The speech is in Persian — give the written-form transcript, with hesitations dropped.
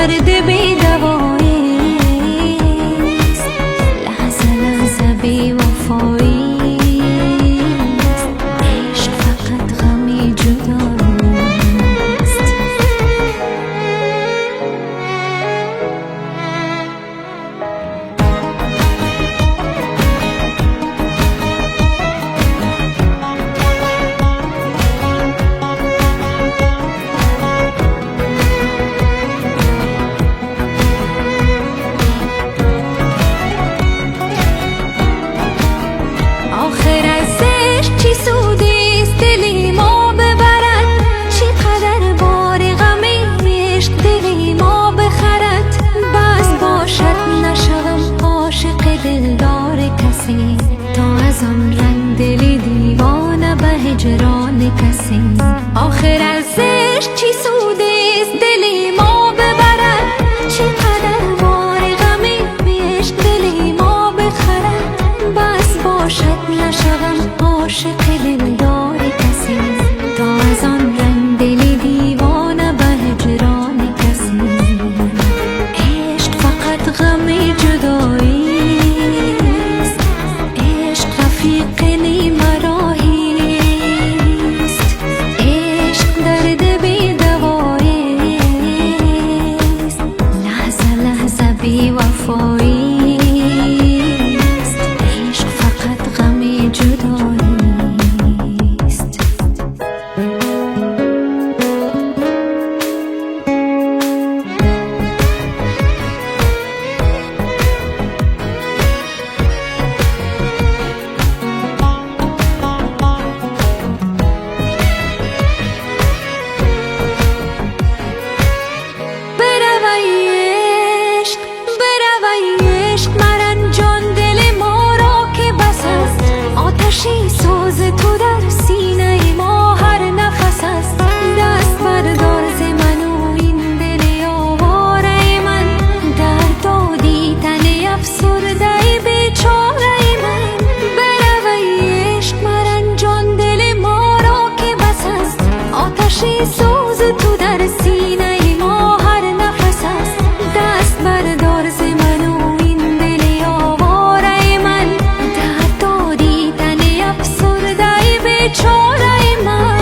درد بی‌دواییست، لحظه لحظه بی‌وفاییست، عشق فقط غمی جداییست. آخر ازش چی سودیست دلی ما ببرد، چی قدر بار غم عشق دلی ما بخرد. بس باشد نشوم عاشق دلدار کسی، تا از آن رنگ دلی دیوانه به هجران کسی. آخر ازش چی سودیست دلی ما ببرد، چی قدر بار غم عشق دلی ما بخرد. بس باشد نشوم عاشق دلدار کسی، تا از آن رنگ دلی دیوانه به هجران کسی. عشق فقط غم جداییست، عشق رفیق نیم راهیست، عشق درد بی‌دواییست، لحظه لحظه بی‌وفاییست، عشق فقط غم جداییست. سوز تو در سینه ما هر نفس است، دست بردار ز من و این دل آواره من. درد و دیدن افسرده بیچاره من، بروی عشق مرنجان دل ما را که بس است. آتشی سوز تو در سینه ما هر نفس است، دست بردار ز من و این دل آواره من. درد و دیدن افسرده بیچاره من.